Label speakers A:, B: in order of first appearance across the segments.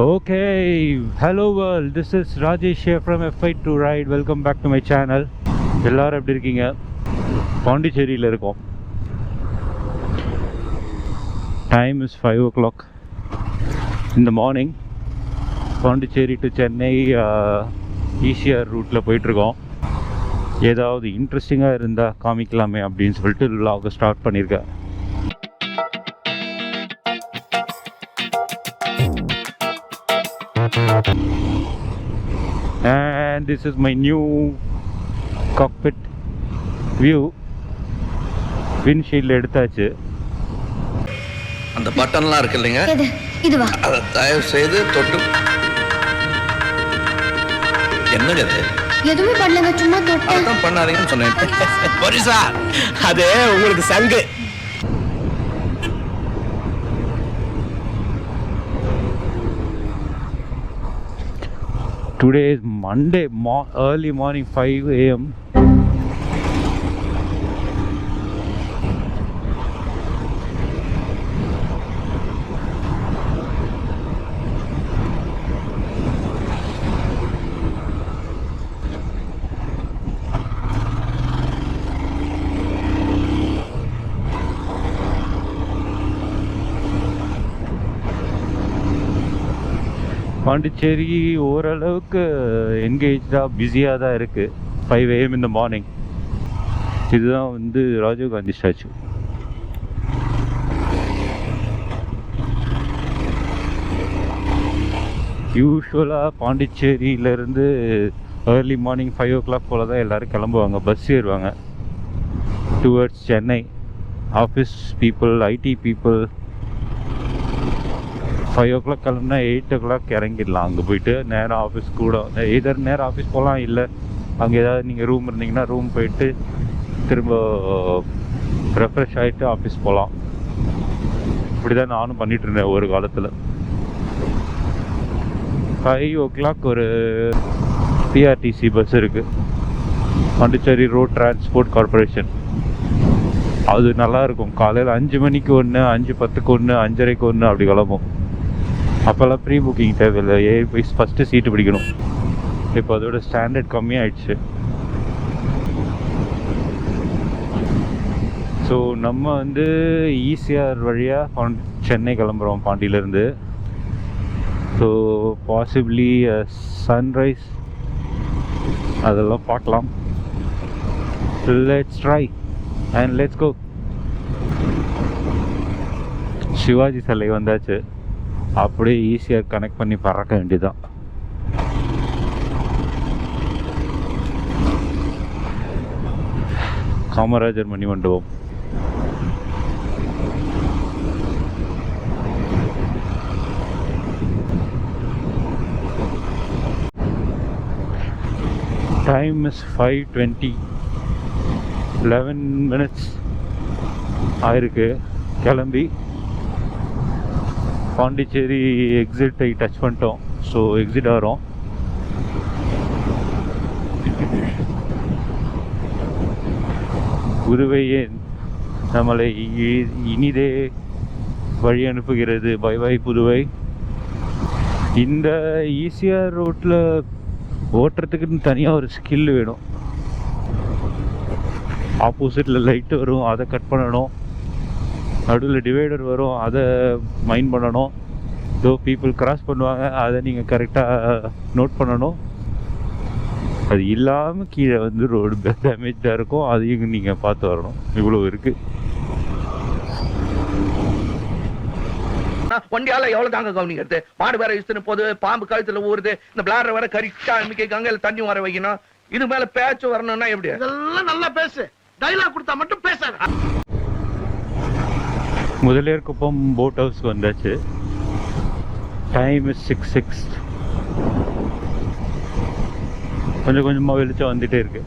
A: Okay, hello world. This is Rajesh here from F5 to Ride. Welcome back to my channel. எல்லாரும் எப்படி இருக்கீங்க? பாண்டிச்சேரியில் இருக்கோம். Time is 5 o'clock in the morning. Pondicherry to Chennai ECR ரூட்டில் போயிட்டுருக்கோம். ஏதாவது இன்ட்ரெஸ்டிங்காக இருந்தால் காமிக்கலாமே அப்படின்னு சொல்லிட்டு vlog ஸ்டார்ட் பண்ணியிருக்கேன். And this is my new cockpit view. windshield எடுத்தாச்சு.
B: அந்த பட்டன்லாம் இருக்கு இல்லைங்க,
C: இதுவா?
B: அதை தயவு செய்து தொட்டு. என்னங்க அது?
C: எதுவுமே பண்ணலங்க, சும்மா தொட்டு.
B: அதான் பண்ணாதீங்கன்னு சொன்னேன்.
D: பரிசா அது உங்களுக்கு சங்கு.
A: Today is Monday, early morning 5 a.m. Pondicherry ஓரளவுக்கு என்கேஜாக பிஸியாக தான் இருக்குது. 5 AM in the morning. இதுதான் வந்து ராஜீவ் காந்தி ஸ்டாச்சு. யூஸ்வலாக பாண்டிச்சேரியிலேருந்து ஏர்லி மார்னிங் 5 o'clock போல் தான் எல்லோரும் கிளம்புவாங்க, பஸ் ஏறுவாங்க towards Chennai. Office people, ID people 5 o'clock கிளம்புனா 8 o'clock இறங்கிடலாம். அங்கே போயிட்டு நேராக ஆஃபீஸ் கூட எதர் நேராக ஆஃபீஸ் போகலாம், இல்லை அங்கே ஏதாவது நீங்கள் ரூம் இருந்தீங்கன்னா ரூம் போயிட்டு திரும்ப ரெஃப்ரெஷ் ஆகிட்டு ஆஃபீஸ் போகலாம். இப்படி தான் நானும் பண்ணிகிட்டு இருந்தேன் ஒரு காலத்தில். 5 o'clock ஒரு பிஆர்டிசி பஸ் இருக்குது, பாண்டிச்சேரி ரோட் டிரான்ஸ்போர்ட் கார்பரேஷன். அது நல்லாயிருக்கும். காலையில் 5 மணிக்கு ஒன்று, 5:10க்கு ஒன்று, 5:30க்கு ஒன்று அப்படி கிளம்பும். அப்போல்லாம் ப்ரீ புக்கிங் தேவையில்லை, ஏறி போய் ஃபஸ்ட்டு சீட்டு பிடிக்கணும். இப்போ அதோட ஸ்டாண்டர்ட் கம்மியாயிடுச்சு. ஸோ நம்ம வந்து ஈசிஆர் வழியாக சென்னை கிளம்புறோம் பாண்டியிலேருந்து. ஸோ பாசிபிளி சன்ரைஸ் அதெல்லாம் பார்க்கலாம். Let's try and let's go. Shivaji சிலை வந்தாச்சு, அப்படியே ஈஸியாக கனெக்ட் பண்ணி பறக்க வேண்டியதுதான். காமராஜர் மணி மண்டபம். Time is 5:20. 11 minutes ஆயிருக்கு கிளம்பி. பாண்டிச்சேரி எக்ஸிட்டை டச் பண்ணிட்டோம். ஸோ எக்ஸிட் ஆகிறோம். புதுவையே நம்மளை இனிதே வழி அனுப்புகிறது. Bye bye Puduvai. இந்த ஈசிஆர் ரோட்டில் ஓட்டுறதுக்குன்னு தனியாக ஒரு ஸ்கில் வேணும். ஆப்போசிட்டில் லைட்டு வரும், அதை கட் பண்ணணும். நடுவில் டிவைடர் வரும், அதை மைண்ட் பண்ணணும். தோ பீப்புள் கிராஸ் பண்ணுவாங்க, அதை நீங்கள் கரெக்டாக நோட் பண்ணணும். அது இல்லாமல் கீழே வந்து ரோடு டேமேஜாக இருக்கும், அதையும் நீங்கள் பார்த்து வரணும். இவ்வளோ இருக்குது.
D: வண்டியால எவ்வளவு தாங்க கவனிக்கிறது? மாடு வேற இழுத்துன்னு போது, பாம்பு கழுத்துல ஊறுது, இந்த பிளாடர் வேற கரெக்டா அனுப்பிக்காங்க, இல்லை தண்ணி வர வைக்கணும். இது மேல பேச்சு வரணும்னா எப்படி?
E: இதெல்லாம் நல்லா பேசு, டைலாக் கொடுத்தா மட்டும் பேசாத.
A: முதலியார்குப்பம் போட் ஹவுஸ் வந்தாச்சு. Time is 6:06. கொஞ்சம் கொஞ்சமாக வெளிச்சம் வந்துட்டே இருக்கு.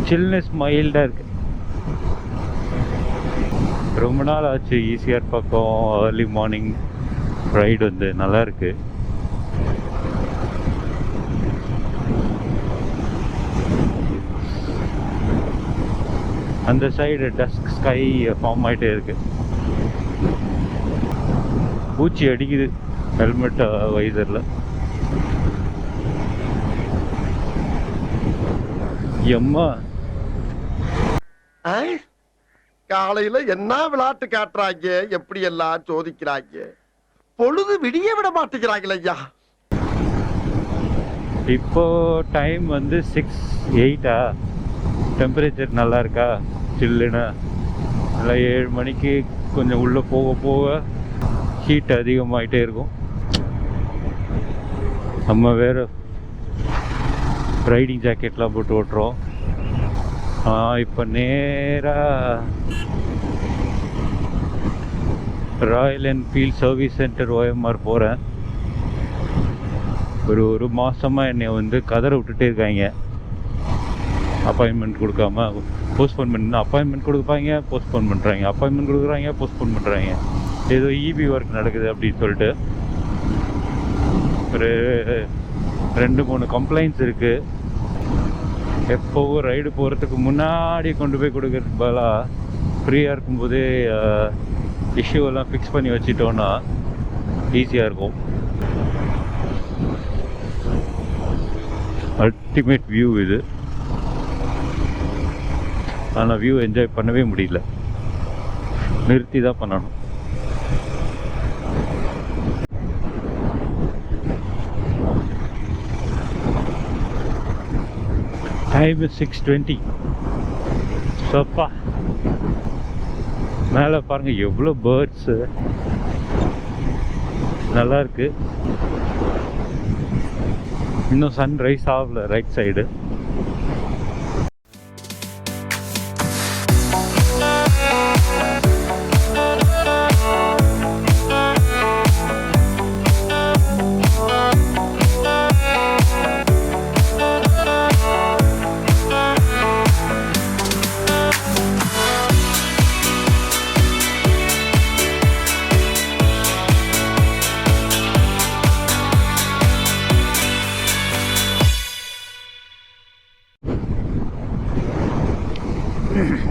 A: சில்னஸ் மைல்டாக இருக்கு. ரொம்ப நாள் ஆச்சு ஈசிஆர் பக்கம் ஏர்லி மார்னிங் ரைடு வந்து, நல்லா இருக்கு. அந்த சைடு டஸ்க் ஸ்கை ஃபார்ம் ஆகிட்டே இருக்கு. பூச்சி அடிக்குது ஹெல்மெட் வைசரில். எம்மா
E: காலையில என்ன விளையாட்டு காட்டுறாங்க, எப்படி எல்லாம் சோதிக்கிறாங்க. பொழுது விடிய விட மாட்டேங்கிறாங்களே ஐயா.
A: இப்போ டைம் வந்து 6:08. டெம்பரேச்சர் நல்லா இருக்கா, சில்லுன்னு. நல்லா 7 மணிக்கு கொஞ்சம் உள்ளே போக போக ஹீட் அதிகமாகிட்டே இருக்கும். நம்ம வேறு ரைடிங் ஜாக்கெட்லாம் போட்டு ஓட்டுறோம். இப்போ நேராக Royal Enfield service centre OMR போகிறேன். ஒரு மாதமாக என்னை வந்து கதற விட்டுட்டே இருக்காங்க. அப்பாயின்மெண்ட் கொடுக்காம போஸ்ட்போன் பண்ணி அப்பாயின்மெண்ட் கொடுப்பாங்க, போஸ்ட்போன் பண்ணுறாங்க, அப்பாயின்மெண்ட் கொடுக்குறாங்க, போஸ்ட்போன் பண்ணுறாங்க. ஏதோ EB ஒர்க் நடக்குது அப்படின்னு சொல்லிட்டு ஒரு 2-3 கம்ப்ளைண்ட்ஸ் இருக்குது. எப்போவும் ரைடு போகிறதுக்கு முன்னாடி கொண்டு போய் கொடுக்கறதுக்கு பதிலாக ஃப்ரீயாக இருக்கும்போதே இஷ்யூவெல்லாம் ஃபிக்ஸ் பண்ணி வச்சிட்டோன்னா ஈஸியாக இருக்கும். அல்டிமேட் வியூ இது. ஆனால் வியூ என்ஜாய் பண்ணவே முடியல, நிறுத்தி தான் பண்ணணும். டைம் 6:20. சப்பா மேலே பாருங்கள் எவ்வளோ பேர்ட்ஸு, நல்லா இருக்கு. இன்னும் சன்ரைஸ் ஆகல ரைட் சைடு.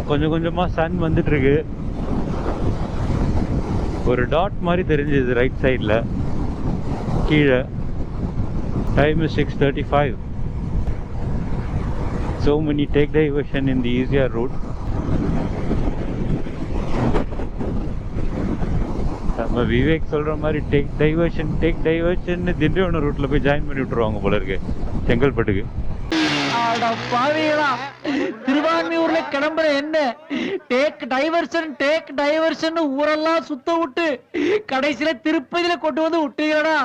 A: கொஞ்சம் கொஞ்சமாக சன் வந்துட்டுருக்கு. ஒரு டாட் மாதிரி தெரிஞ்சுது ரைட் சைடில் கீழே. Time 6:35. So many take diversion in the easier route. நம்ம விவேக் சொல்கிற மாதிரி டேக் டைவர்ஷன் திண்டிவனம் ரூட்டில் போய் ஜாயின் பண்ணி விட்டுருவாங்க போல இருக்கு, செங்கல்பட்டுக்கு.
F: திருவான்மியூர்ல கிளம்புற என்ன டேக் டைவர்ஷன் ஊரெல்லாம் சுத்த விட்டு கடைசியில திருப்பதியில கொண்டு வந்து விட்டீங்களா.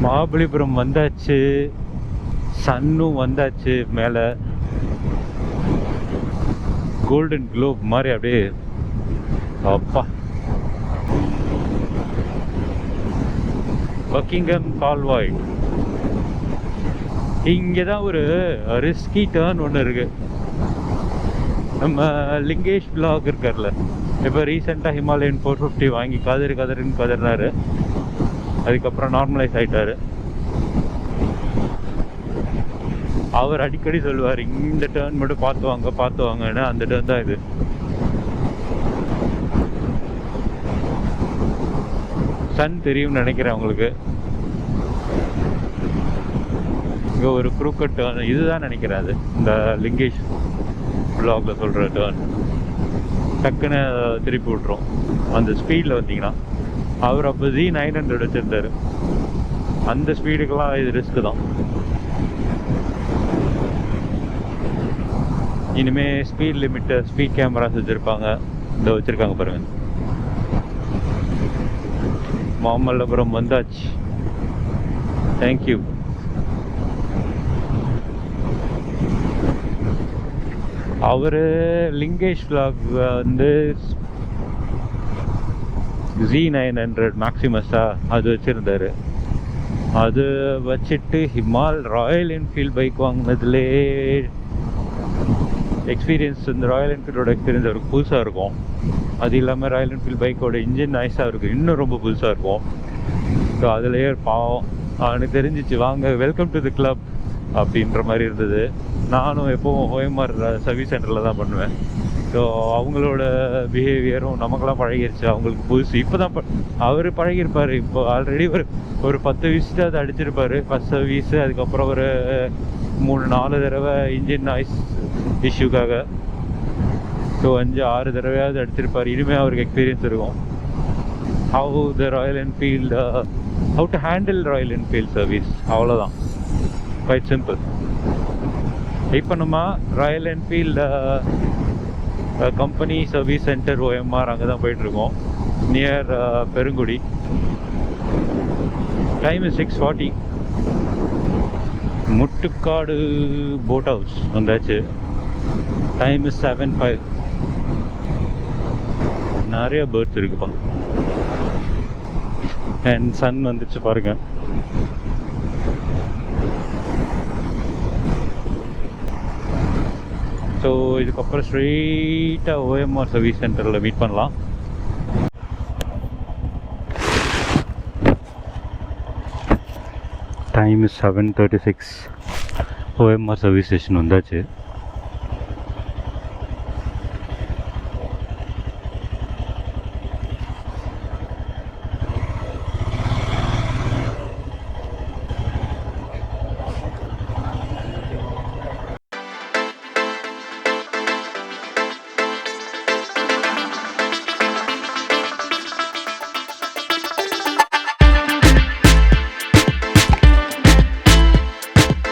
A: மகாபலிபுரம் வந்தாச்சு, சன்னும் வந்தாச்சு. மேலே கோல்டன் குளோப் மாதிரி அப்படியே. அப்பா, பக்கிங்ஹாம் கால்வாய். இங்கே தான் ஒரு ரிஸ்கி டர்ன் ஒன்று இருக்குது. நம்ம லிங்கேஷ் பிளாக் இருக்கார்ல, இப்போ ரீசெண்டாக ஹிமாலயன் 450 வாங்கி கதறுன்னு கதறினார். அதுக்கப்புறம் நார்மலைஸ் ஆகிட்டார். அவர் அடிக்கடி சொல்லுவார், இந்த டர்ன் மட்டும் பார்த்து வாங்கன்னு. அந்த டர்ன் தான் இது. சன் தெரியும்னு நினைக்கிறேன் உங்களுக்கு. இங்கே ஒரு குரூக்கட் டர்ன் இதுதான் நினைக்கிறேன். அது இந்த லிங்கேஷ் பிளாக்ல சொல்கிற டர்ன் டக்குன்னு திருப்பி விட்ரும் அந்த ஸ்பீடில் வந்தீங்கன்னா. அவர் அப்போ Z900 வச்சுருந்தார். அந்த ஸ்பீடுக்கெல்லாம் இது ரிஸ்க்கு தான். இனிமேல் ஸ்பீட் லிமிட்டு, ஸ்பீட் கேமராஸ் வச்சுருப்பாங்க. இந்த வச்சுருக்காங்க பாருங்கள். மாமல்லபுரம் வந்தாச்சு. தேங்க்யூ. அவர் லிங்கேஷ் vlog வந்து Z900 மேக்ஸிமஸா அது வச்சுருந்தார். அது வச்சுட்டு ராயல் என்ஃபீல்ட் பைக் வாங்கினதுலே எக்ஸ்பீரியன்ஸ், இந்த ராயல் என்ஃபீல்டோட எக்ஸ்பீரியன்ஸ் அவருக்கு புதுசாக இருக்கும். அது இல்லாமல் ராயல் என்ஃபீல்ட் பைக்கோட இன்ஜின் நைஸாக இருக்குது, இன்னும் ரொம்ப புதுசாக இருக்கும். ஸோ அதுலேயே பாவம் அவனுக்கு தெரிஞ்சிச்சு, வாங்க வெல்கம் டு தி கிளப் அப்படின்ற மாதிரி இருந்தது. நானும் எப்போவும் OMR சர்வீஸ் சென்டரில் தான் பண்ணுவேன். ஸோ அவங்களோட பிஹேவியரும் நமக்கெல்லாம் பழகிருச்சு, அவங்களுக்கு புதுசு. இப்போ தான் அவர் பழகியிருப்பார். இப்போ ஆல்ரெடி ஒரு 10 வீசிட்டு அதை அடிச்சிருப்பார் ஃபஸ்ட் சர்வீஸு. அதுக்கப்புறம் ஒரு 3-4 தடவை இன்ஜின் நாய்ஸ் இஷ்யூக்காக. ஸோ 5-6 தடவையாவது அடிச்சிருப்பார். இனிமேல் அவருக்கு எக்ஸ்பீரியன்ஸ் இருக்கும். How the Royal Enfield, how to handle Royal Enfield service, அவ்வளோதான். Quite simple. இப்போ நம்ம Royal Enfield company service centre OMR அங்கே தான் போயிட்டுருக்கோம், near Perungudi. Time is 6:40. Muttukadu boat house வந்தாச்சு. Time is 7:05. நிறைய பேர்ட்ஸ் இருக்குப்பா. அண்ட் சன் வந்துச்சு பாருங்க. ஸோ இதுக்கப்புறம் ஸ்ட்ரெயிட்டாக OMR சர்வீஸ் சென்டரில் மீட் பண்ணலாம். Time is 7:36. OMR service station வந்தாச்சு.